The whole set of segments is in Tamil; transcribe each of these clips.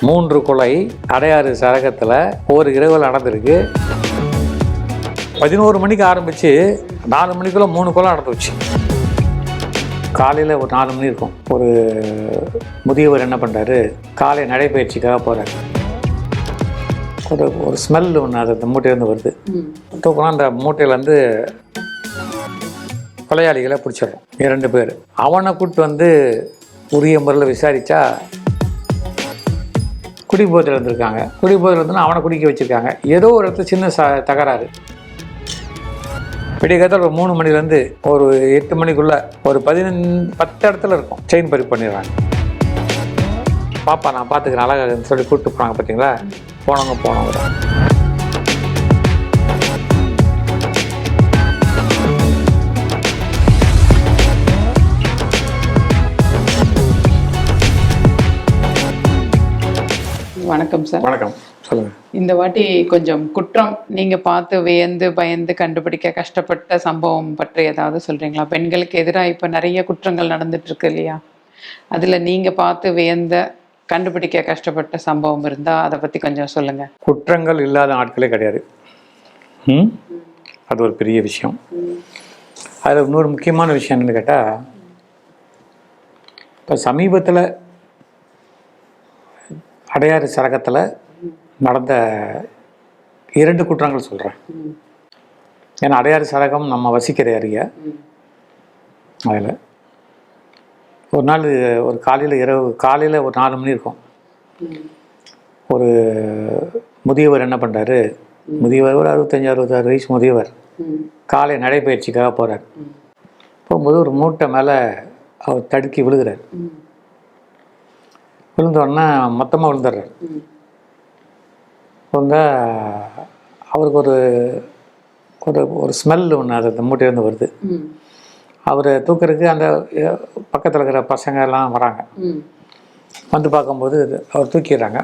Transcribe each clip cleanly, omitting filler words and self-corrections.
3 கொலை அடையாறு சரகத்தில் ஒரு இரவில் நடந்திருக்கு. 11 மணிக்கு ஆரம்பித்து 4 மணிக்குள்ளே 3 கொலை நடந்துச்சு. காலையில் ஒரு 4 மணி இருக்கும். ஒரு முதியவர் என்ன பண்ணுறாரு, காலை நடைப்பயிற்சிக்காக போகிறார். ஒரு ஸ்மெல் ஒன்று அது அந்த மூட்டையிலேருந்து வருது. தூக்கம் அந்த மூட்டையிலேருந்து கொலையாளிகளை பிடிச்சிடறோம் 2 பேர். அவனை கூப்பிட்டு வந்து உரிய முறையில் விசாரித்தா குடிபோதையில் இருந்திருக்காங்க. குடிபோதையில் இருந்துன்னா அவனை குடிக்க வச்சுருக்காங்க. ஏதோ ஒரு இடத்துல சின்ன தகராறு. விடியகாலத்தில் ஒரு 3 மணிலேருந்து ஒரு 8 மணிக்குள்ளே ஒரு 10 இடத்துல இருக்கும். செயின் பறி பண்ணிடுறாங்க. பாப்பா நான் பார்த்துக்கிறேன் அழகாக சொல்லி கூப்பிட்டு போனாங்க. பார்த்தீங்களா, போனவங்க வணக்கம் சார். வணக்கம், சொல்லுங்கள். இந்த வாட்டி கொஞ்சம் குற்றம் நீங்கள் பார்த்து வியந்து பயந்து கண்டுபிடிக்க கஷ்டப்பட்ட சம்பவம் பற்றி ஏதாவது சொல்கிறீங்களா? பெண்களுக்கு எதிராக இப்போ நிறைய குற்றங்கள் நடந்துட்டுருக்கு இல்லையா? அதில் நீங்கள் பார்த்து வியந்த கண்டுபிடிக்க கஷ்டப்பட்ட சம்பவம் இருந்தால் அதை பற்றி கொஞ்சம் சொல்லுங்கள். குற்றங்கள் இல்லாத ஆட்களே கிடையாது. அது ஒரு பெரிய விஷயம். அதில் இன்னொரு முக்கியமான விஷயம் என்னன்னு கேட்டால், இப்போ சமீபத்தில் அடையாறு சரகத்தில் நடந்த 2 குற்றங்கள் சொல்கிறேன். ஏன்னா அடையாறு சரகம் நம்ம வசிக்கிற ஏரியா. அதில் ஒரு நாள் ஒரு காலையில் ஒரு 4 மணி இருக்கும். ஒரு முதியவர் என்ன பண்ணுறாரு, முதியவர் ஒரு 65-66 வயசு முதியவர் காலை நடைப்பயிற்சிக்காக போகிறார். போகும்போது ஒரு மூட்டை மேலே அவர் தடுக்கி விழுகிறார். விழுந்தோடனே மொத்தமாக விழுந்துடுறார். விழுந்தா அவருக்கு ஒரு ஒரு ஒரு ஸ்மெல் ஒன்று அது அந்த மூட்டையிலேருந்து வருது. அவரை தூக்கிறதுக்கு அந்த பக்கத்தில் இருக்கிற பசங்க எல்லாம் வராங்க. வந்து பார்க்கும்போது அவர் தூக்கிடுறாங்க.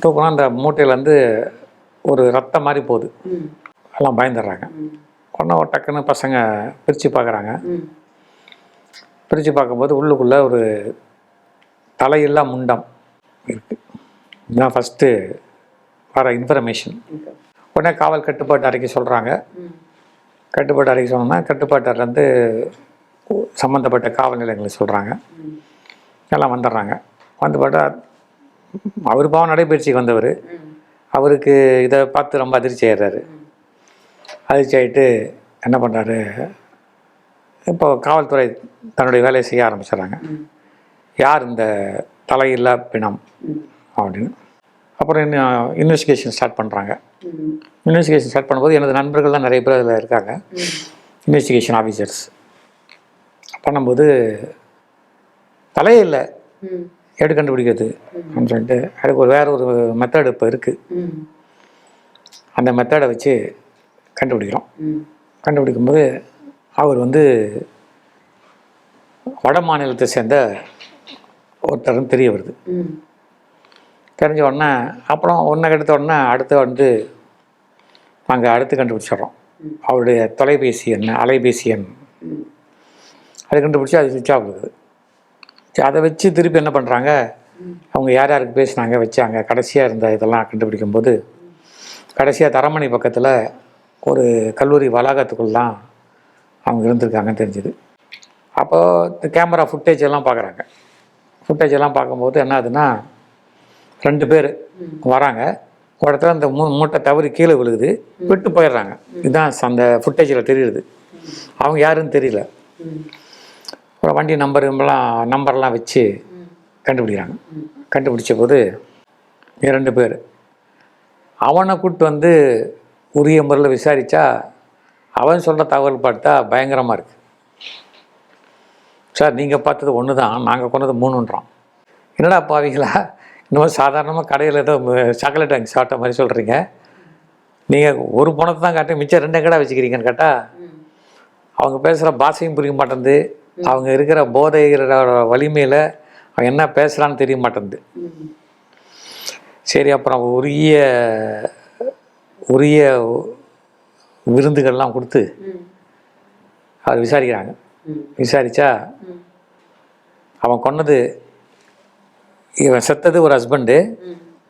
தூக்கினா அந்த மூட்டையிலேருந்து ஒரு ரத்தம் மாதிரி போகுது. எல்லாம் பயந்துடுறாங்க. உடனே டக்குன்னு பசங்க பிரித்து பார்க்குறாங்க. பிரித்து பார்க்கும்போது உள்ளுக்குள்ளே ஒரு தலையில்லா முண்டம் இருக்குது. இதுதான் ஃபஸ்ட்டு வர இன்ஃபர்மேஷன். உடனே காவல் கட்டுப்பாட்டு அறைக்கு சொல்கிறாங்க. கட்டுப்பாட்டு அறைக்கு சொன்னோன்னா கட்டுப்பாட்டு அறைலேருந்து சம்மந்தப்பட்ட காவல் நிலையங்களை சொல்கிறாங்க. எல்லாம் வந்துடுறாங்க. வந்து பார்த்தா அவர் பாவம் நடைபயிற்சிக்கு வந்தவர். அவருக்கு இதை பார்த்து ரொம்ப அதிர்ச்சி ஆயிடுறாரு. அதிர்ச்சி ஆகிட்டு என்ன பண்ணுறாரு, இப்போ காவல்துறை தன்னுடைய வேலையை செய்ய ஆரம்பிச்சிடுறாங்க. யார் இந்த தலையில்லா பிணம் அப்படின்னு. அப்புறம் இன்வெஸ்டிகேஷன் ஸ்டார்ட் பண்ணுறாங்க. இன்வெஸ்டிகேஷன் ஸ்டார்ட் பண்ணும்போது எனது நண்பர்கள் தான் நிறைய பேர் அதில் இருக்காங்க, இன்வெஸ்டிகேஷன் ஆஃபீஸர்ஸ். பண்ணும்போது தலையே இல்லை, எப்படி கண்டுபிடிக்கிறது அப்படின்னு சொல்லிட்டு அதுக்கு வேறு ஒரு மெத்தட் இப்போ இருக்குது. அந்த மெத்தடை வச்சு கண்டுபிடிக்கிறோம். கண்டுபிடிக்கும்போது அவர் வந்து வட மாநிலத்தை சேர்ந்த ஒருத்தரும் தெரிய வருது. தெரிஞ்ச உடனே அப்புறம் ஒன்றை எடுத்த உடனே அடுத்து வந்து நாங்கள் அடுத்து கண்டுபிடிச்சிட்றோம். அவருடைய தொலைபேசி எண், அலைபேசி எண் அதை கண்டுபிடிச்சி அது சுவிட்ச் ஆஃப் இருக்குது. அதை வச்சு திருப்பி என்ன பண்ணுறாங்க, அவங்க யார் யாருக்கு பேசினாங்க வச்சாங்க. கடைசியாக இருந்த இதெல்லாம் கண்டுபிடிக்கும்போது கடைசியாக தரமணி பக்கத்தில் ஒரு கல்லூரி வளாகத்துக்குள்ளலாம் அவங்க இருந்திருக்காங்கன்னு தெரிஞ்சுது. அப்போது இந்த கேமரா ஃபுட்டேஜ் எல்லாம் பார்க்குறாங்க. ஃபுட்டேஜ் எல்லாம் பார்க்கும்போது என்ன ஆகுதுன்னா, 2 பேர் வராங்க. ஒரு இடத்துல அந்த மூட்டை தவறி கீழே விழுகுது, விட்டு போயிடுறாங்க. இதுதான் அந்த ஃபுட்டேஜில் தெரியுது. அவங்க யாருன்னு தெரியல. அப்புறம் வண்டி நம்பர்லாம் வச்சு கண்டுபிடிக்கிறாங்க. கண்டுபிடிச்ச போது 2 பேர். அவனை கூப்பிட்டு வந்து உரிய முறையில் விசாரித்தா அவன் சொல்கிற தகவல் பார்த்தா பயங்கரமாக இருக்குது. சார் நீங்கள் பார்த்தது 1 தான், நாங்கள் கொண்டது 3ன்றோம். என்னடா பாவீங்களா, இன்னும் சாதாரணமாக கடையில் ஏதோ சாக்லேட் வாங்கி சாப்பிட்ட மாதிரி சொல்கிறீங்க. நீங்கள் ஒரு பணத்தை தான் காட்டி மிச்சம் 2 கடை வச்சுக்கிறீங்கன்னு கேட்டால் அவங்க பேசுகிற பாஷையும் புரிய மாட்டேங்குது. அவங்க இருக்கிற போதைகிற வலிமையில் அவன் என்ன பேசுகிறான்னு தெரிய மாட்டேங்குது. சரி, அப்புறம் உரிய விருந்துகள்லாம் கொடுத்து அவர் விசாரிக்கிறாங்க. விசாரித்தா அவன் கொன்னது, இவன் செத்தது ஒரு ஹஸ்பண்டு,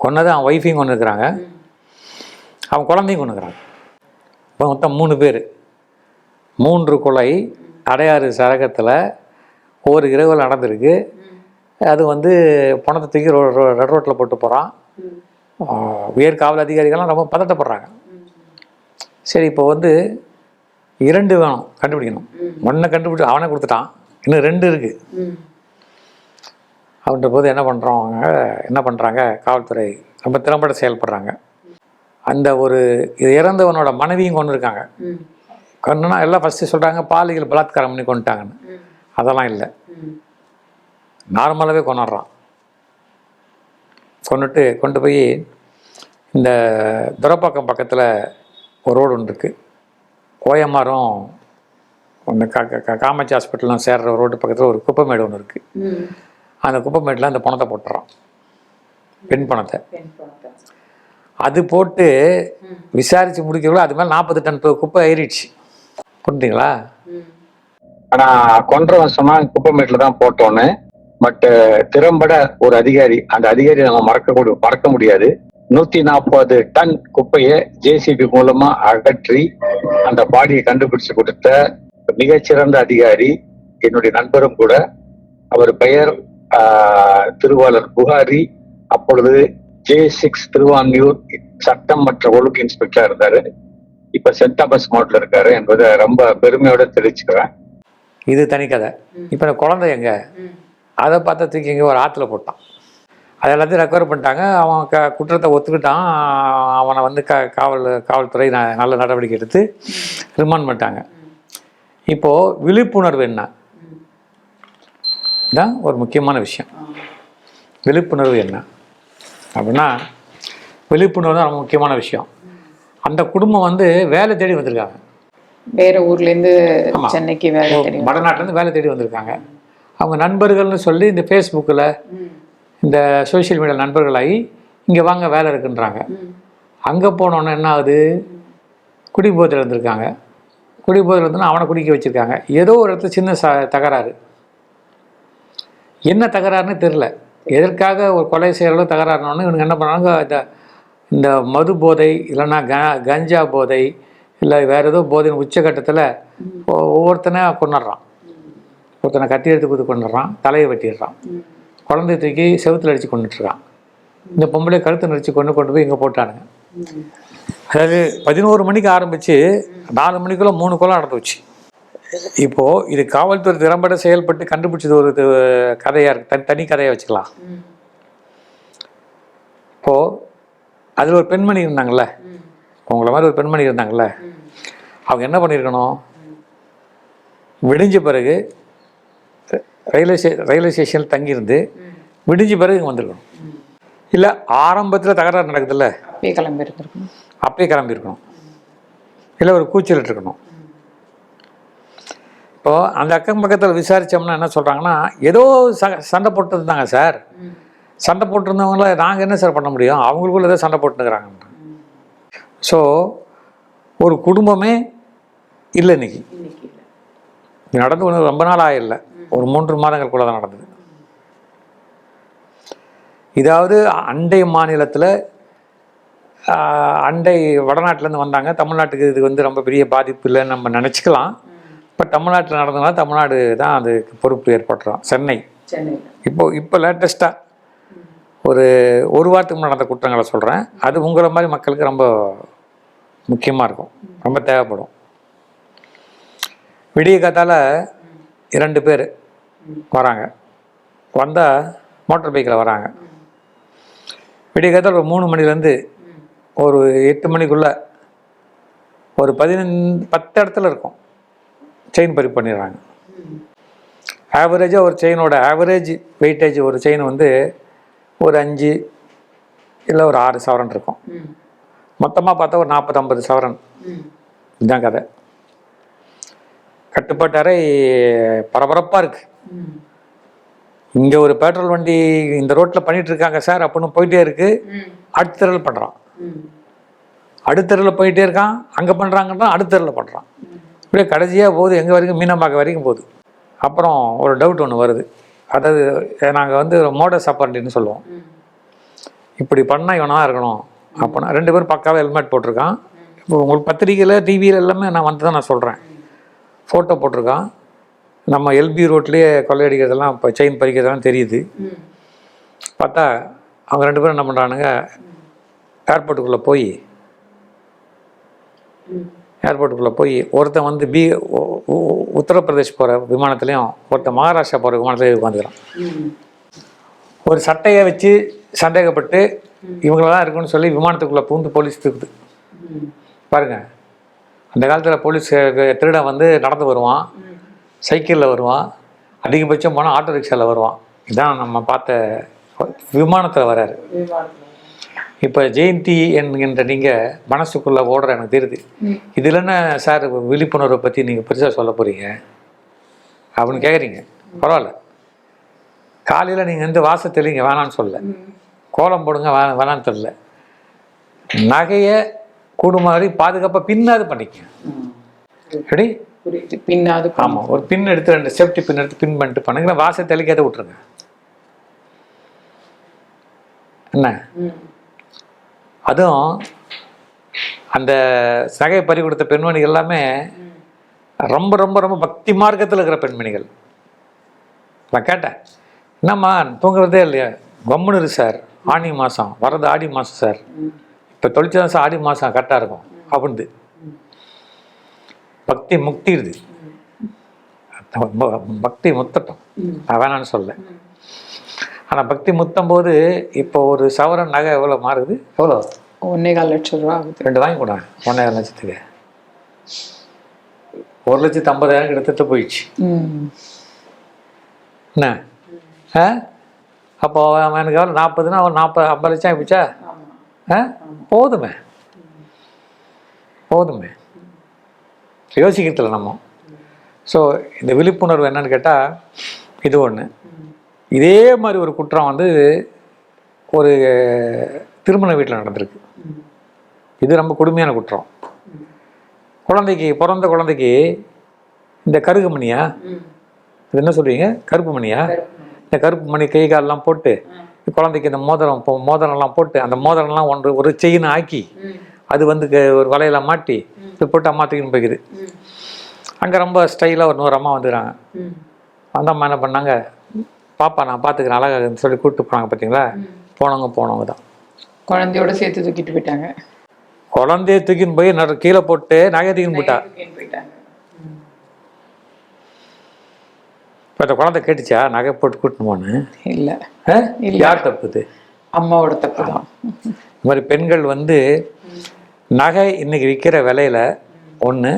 கொன்னது அவன் ஒய்ஃபையும் கொண்டு இருக்கிறாங்க, அவன் குழந்தையும் கொண்டு இருக்கிறாங்க. இப்போ மொத்தம் 3 பேர், 3 கொலை அடையாறு சரகத்தில் ஒரு இரவில் நடந்திருக்கு. அது வந்து பணத்தை தூக்கி ரெட் ரோட்டில் போட்டு போகிறான். உயர் காவல் அதிகாரிகள்லாம் ரொம்ப பதட்டப்படுறாங்க. சரி, இப்போ வந்து 2 வேணும், கண்டுபிடிக்கணும். 1 கண்டுபிடிச்சி அவனை கொடுத்துட்டான், இன்னும் 2 இருக்குது. அப்படின்ற போது என்ன பண்ணுறாங்க, காவல்துறை ரொம்ப திறம்பட செயல்படுறாங்க. அந்த ஒரு இறந்தவனோட மனைவியும் கொண்டு இருக்காங்க. கொண்டுனா எல்லாம் ஃபஸ்ட்டு சொல்கிறாங்க பாலியல் பலாத்காரம் பண்ணி கொண்டுட்டாங்கன்னு. அதெல்லாம் இல்லை, நார்மலாகவே கொண்டுடுறான். கொண்டு போய் இந்த துரப்பாக்கம் பக்கத்தில் ஒரு ரோடு ஒன்று இருக்குது, கோயமாரும் ஒன்று காமாட்சி ஹாஸ்பிட்டல்லாம் சேர்ற ரோடு பக்கத்தில் ஒரு குப்பைமேடு ஒன்று இருக்குது. அந்த குப்பைமேட்டில் அந்த பணத்தை போட்டுறான், பெண் பணத்தை. அது போட்டு விசாரித்து முடிக்கிறவங்கள அது மேலே 40 டன் குப்பை ஏறிடுச்சு. புரிஞ்சுங்களா? ஆனால் கொன்றவன் சொன்னால் குப்பைமேட்டில் தான் போட்டோன்னு. பட் திறம்பட ஒரு அதிகாரி, அந்த அதிகாரி நம்ம மறக்க முடியாது. 140 டன் குப்பையை ஜேசிபி மூலமா அகற்றி அந்த பாடியை கண்டுபிடிச்சு கொடுத்த மிகச்சிறந்த அதிகாரி என்னுடைய நண்பரும் கூட. அவர் பெயர் திருவாளர் புகாரி. அப்பொழுது J6 திருவான்மியூர் சட்டம் மற்றும் ஒழுங்கு இன்ஸ்பெக்டரா இருந்தாரு. இப்ப சென்ட் தாமஸ் மவுண்ட்ல இருக்காரு என்பதை ரொம்ப பெருமையோட தெரிவிச்சுக்கிறேன். இது தனி கதை. இப்ப குழந்தை எங்க, அதை பார்த்தா தூக்கி எங்கே ஒரு ஆற்றுல போட்டான். அது எல்லாத்தையும் ரெக்கவர் பண்ணிட்டாங்க. அவன் குற்றத்தை ஒத்துக்கிட்டான். அவனை வந்து காவல்துறை நல்ல நடவடிக்கை எடுத்து ரிமாண்ட் பண்ணிட்டாங்க. இப்போது விழிப்புணர்வு என்ன தான் ஒரு முக்கியமான விஷயம். விழிப்புணர்வு என்ன அப்படின்னா, விழிப்புணர்வு தான் ரொம்ப முக்கியமான விஷயம். அந்த குடும்பம் வந்து வேலை தேடி வந்திருக்காங்க, வேற ஊர்லேருந்து சென்னைக்கு வேலை தேடி, வடநாட்டிலேருந்து வேலை தேடி வந்திருக்காங்க. அவங்க நண்பர்கள்னு சொல்லி இந்த ஃபேஸ்புக்கில் இந்த சோஷியல் மீடியா நண்பர்களாகி இங்கே வாங்க வேலை இருக்குன்றாங்க. அங்கே போனோன்னே என்ன ஆகுது, குடிபோதையில் இருந்திருக்காங்க. குடிபோதையில் இருந்தோன்னா அவனை குடிக்க வச்சுருக்காங்க. ஏதோ ஒரு இடத்துல சின்ன தகராறு, என்ன தகராறுன்னு தெரில. எதற்காக ஒரு கொலை செய்கிறளவு தகராறுனோன்னு இவனுக்கு என்ன பண்ணாங்க, இந்த மது போதை இல்லைன்னா கஞ்சா போதை இல்லை வேறு ஏதோ போதையின் உச்சகட்டத்தில் ஒவ்வொருத்தனை கொண்டுடுறான். ஒருத்தனை கத்தி எடுத்து கொடுத்து கொண்டுடுறான், தலையை வெட்டிடுறான், குழந்தை தூக்கி செவுத்தில் அடித்து கொண்டுட்டுருக்கான். இந்த பொம்பளை கழுத்தை நடிச்சு கொண்டு போய் இங்கே போட்டானுங்க. அதாவது 11 மணிக்கு ஆரம்பித்து 4 மணிக்குள்ளே 3 கொலை நடந்து வச்சு. இப்போது இது காவல்துறை திறம்பட செயல்பட்டு கண்டுபிடிச்சது ஒரு கதையாக இருக்குது, தனி கதையாக வச்சுக்கலாம். இப்போது அதில் ஒரு பெண்மணி இருந்தாங்கள்ல, உங்களை மாதிரி ஒரு பெண்மணி இருந்தாங்கள்ல, அவங்க என்ன பண்ணியிருக்கணும், விடிஞ்ச பிறகு ரயில்வே ஸ்டேஷனில் தங்கியிருந்து விடிஞ்ச பிறகு இங்கே வந்திருக்கணும். இல்லை ஆரம்பத்தில் தகராறு நடக்குதுல்ல, அப்பயே கிளம்பியிருக்கணும். இல்லை ஒரு கூச்சல் இருக்கணும். இப்போது அந்த அக்கம் பக்கத்தில் விசாரித்தோம்னா என்ன சொல்கிறாங்கன்னா, ஏதோ சண்டை போட்டுருந்தாங்க சார், சண்டை போட்டிருந்தவங்கள நாங்கள் என்ன சார் பண்ண முடியும், அவங்களுக்குள்ள ஏதோ சண்டை போட்டுருக்குறாங்க. ஸோ ஒரு குடும்பமே இல்லை இன்னைக்கு. நடந்து ஒன்று ரொம்ப நாள் ஆகிடல, ஒரு 3 மாதங்களுக்குள்ள தான் நடந்தது. இதாவது அண்டை மாநிலத்தில், அண்டை வடநாட்டிலேருந்து வந்தாங்க, தமிழ்நாட்டுக்கு இது வந்து ரொம்ப பெரிய பாதிப்பு இல்லைன்னு நம்ம நினச்சிக்கலாம். இப்போ தமிழ்நாட்டில் நடந்ததுனால தமிழ்நாடு தான் அதுக்கு பொறுப்பு ஏற்படுறோம். சென்னை இப்போ லேட்டஸ்ட்டாக ஒரு வாரத்துக்கு நடந்த குற்றங்களை சொல்கிறேன். அது உங்களை மாதிரி மக்களுக்கு ரொம்ப முக்கியமாக இருக்கும், ரொம்ப தேவைப்படும். விடிய காத்தால் 2 பேர் வராங்க, வந்தால் மோட்டர் பைக்கில் வராங்க. விடிய காத்தால் ஒரு 3 மணிலேருந்து ஒரு 8 மணிக்குள்ளே ஒரு 10 இடத்துல இருக்கும் செயின் பறி பண்ணிடுறாங்க. ஆவரேஜாக ஒரு செயினோட ஆவரேஜ் வெயிட்டேஜ் ஒரு செயின் வந்து ஒரு 5 இல்லை ஒரு 6 சவரன் இருக்கும். மொத்தமாக பார்த்தா ஒரு 40-50 சவரன். இதுதான் கதை. கட்டுப்பாட்டாரை பரபரப்பாக இருக்குது. இங்கே ஒரு பெட்ரோல் வண்டி இந்த ரோட்டில் பண்ணிகிட்டு இருக்காங்க சார் அப்படின்னு போயிட்டே இருக்குது, அடுத்த தெருவில் பண்ணுறான். அடுத்த தெருவில் போயிட்டே இருக்கான், அங்கே பண்ணுறாங்கன்னா அடுத்த தெருவில் பண்ணுறான். இப்படியே கடைசியாக போகுது, எங்கே வரைக்கும் மீனம்பாக்கம் வரைக்கும் போகுது. அப்புறம் ஒரு டவுட் ஒன்று வருது. அதாவது நாங்கள் வந்து மோடஸ் ஆப்பரண்டின்னு சொல்லுவோம். இப்படி பண்ணால் இவனா இருக்கணும் அப்படின்னா 2 பேரும் பக்காவாக ஹெல்மெட் போட்டிருக்கான். இப்போ உங்களுக்கு பத்திரிக்கையில் டிவியில் எல்லாமே நான் வந்து தான் நான் சொல்கிறேன். ஃபோட்டோ போட்டிருக்கான். நம்ம எல்பி ரோட்லேயே கொள்ளையடிக்கிறதெல்லாம் இப்போ செயின் பறிக்கிறதெல்லாம் தெரியுது. பார்த்தா அவங்க 2 பேரும் என்ன பண்ணுறானுங்க, ஏர்போர்ட்டுக்குள்ளே போய் ஒருத்தன் வந்து உத்தரப்பிரதேஷ் போகிற விமானத்துலேயும் ஒருத்தன் மகாராஷ்டிரா போகிற விமானத்துலேயும் உட்காந்துக்கிறான். ஒரு சட்டையை வச்சு சந்தேகப்பட்டு இவங்களெல்லாம் இருக்குன்னு சொல்லி விமானத்துக்குள்ளே பூந்து போலீஸ் தூக்குது பாருங்க. அந்த காலத்தில் போலீஸ் திருடன் வந்து நடந்து வருவான், சைக்கிளில் வருவான், அதிகபட்சம் போனால் ஆட்டோ ரிக்ஷாவில் வருவான். இதான் நம்ம பார்த்த விமானத்தில் வராரு. இப்போ ஜெயந்தி என்கின்ற நீங்கள் மனசுக்குள்ளே ஓடுற எனக்கு தெரியுது. இதில் என்ன சார் விழிப்புணர்வை பற்றி நீங்கள் பெருசாக சொல்ல போகிறீங்க அப்படின்னு கேட்குறீங்க. பரவாயில்ல, காலையில் நீங்கள் வந்து வாச தெளிங்க, வேணான்னு சொல்ல, கோலம் போடுங்க, வேணான்னு தெரியல, நகையை கூடுமாதிரி பாதுகாப்பாக பின்னாது பண்ணிக்க. எப்படி பின்னாது? ஆமாம், ஒரு பின் எடுத்து 2 சேஃப்டி பின் எடுத்து பின் பண்ணிட்டு பண்ணுங்க. வாச தெளிக்காத விட்டுருங்க. என்ன அதுவும் அந்த நகையை பறி கொடுத்த பெண்மணிகள் எல்லாமே ரொம்ப ரொம்ப ரொம்ப பக்தி மார்க்கத்தில் இருக்கிற பெண்மணிகள். நான் கேட்டேன், என்னம்மா தூங்குறதே இல்லையா? கம்முன்னு சார், ஆனி மாதம் வர்றது ஆடி மாதம் சார், இப்போ தொழிற்சாலை சார், ஆடி மாதம் கரெக்டாக இருக்கும் அப்படின்னு. பக்தி முக்திடுது, பக்தி முத்தட்டும், நான் வேணான்னு சொல்ல. ஆனால் பக்தி முத்தும் போது இப்போ ஒரு சவரன் நகை எவ்வளோ மாறுது? எவ்வளோ? 1.25 லட்சம் ரூபா ஆகுது. 2 வாங்கி கூட 1.5 லட்சத்துக்கு 1,50,000 கிட்டத்தட்ட போயிடுச்சு. என்ன அப்போ எனக்கு எவ்வளோ 40னா அவன் 50 லட்சம் ஆகிப்போச்சா? போதுமே யோசிக்கிறதுல நம்ம. ஸோ இந்த விழிப்புணர்வு என்னன்னு கேட்டால் இது ஒன்று. இதே மாதிரி ஒரு குற்றம் வந்து ஒரு திருமண வீட்டில் நடந்திருக்கு. இது ரொம்ப கொடுமையான குற்றம். பிறந்த குழந்தைக்கு இந்த கருகு மணியா, இது என்ன சொல்றீங்க, கருப்பு மணியா, இந்த கருப்பு மணி கை காலெல்லாம் போட்டு குழந்தைக்கு இந்த மோதிரம்லாம் போட்டு அந்த மோதிரம்லாம் ஒரு செயின் ஆக்கி அது வந்து ஒரு வலையில மாட்டி போட்டு அம்மா தூக்கின்னு போய்க்குது. அங்கே ரொம்ப ஸ்டைலாக ஒரு 100 அம்மா வந்துடுறாங்க. அந்த அம்மா என்ன பண்ணாங்க, பாப்பா நான் பார்த்துக்கிறேன் அழகாக சொல்லி கூப்பிட்டு போனாங்க. பார்த்தீங்களா, போனவங்க தான் குழந்தையோட சேர்த்து தூக்கிட்டு போயிட்டாங்க. குழந்தைய தூக்கின்னு போய் கீழே போட்டு நகை தூக்கின்னு போயிட்டா. இப்போ இந்த குழந்தை கேட்டுச்சா நகை போட்டு கூட்டின்னு போன்னு? இல்லை. யார் தப்புது? அம்மாவோட தப்பு தான். இந்த மாதிரி பெண்கள் வந்து நகை இன்னைக்கு விற்கிற விலையில 1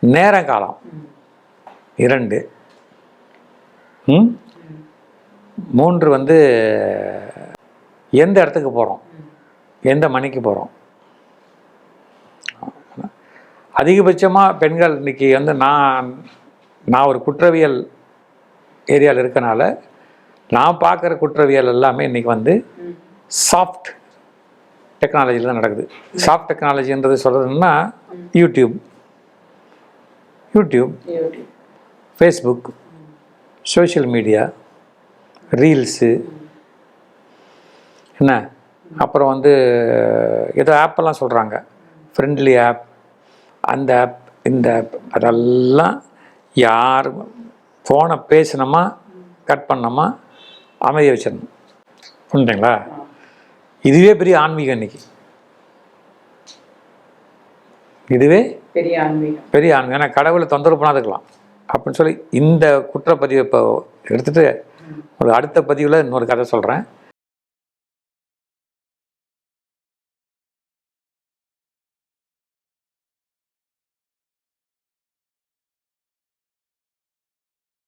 நேர காலம் 2 3 வந்து எந்த இடத்துக்கு போகிறோம், எந்த மணிக்கு போகிறோம். அதிகபட்சமாக பெண்கள் இன்றைக்கி வந்து நான் ஒரு குற்றவியல் ஏரியாவில் இருக்கனால நான் பார்க்குற குற்றவியல் எல்லாமே இன்றைக்கி வந்து சாஃப்ட் டெக்னாலஜியில் தான் நடக்குது. சாஃப்ட் டெக்னாலஜின்றது சொல்கிறதுன்னா YouTube, Facebook, social media, reels, என்ன அப்புறம் வந்து ஏதோ ஆப்பெல்லாம் சொல்கிறாங்க, ஃப்ரெண்ட்லி ஆப், அந்த ஆப் இந்த ஆப், அதெல்லாம் யார் ஃபோனை பேசினோமா கட் பண்ணோமா அமைதியை வச்சிடணும். புரிஞ்சுங்களா? இதுவே பெரிய ஆன்மீகம் இன்னைக்கு. இதுவே பெரிய ஆன்மீகம். ஏன்னா கடவுளை தொந்தரவு பண்ணாதுக்கலாம் அப்படின்னு சொல்லி இந்த குற்றப்பதிவை இப்போ எடுத்துகிட்டு ஒரு அடுத்த பதிவில் இன்னொரு கதை சொல்கிறேன்.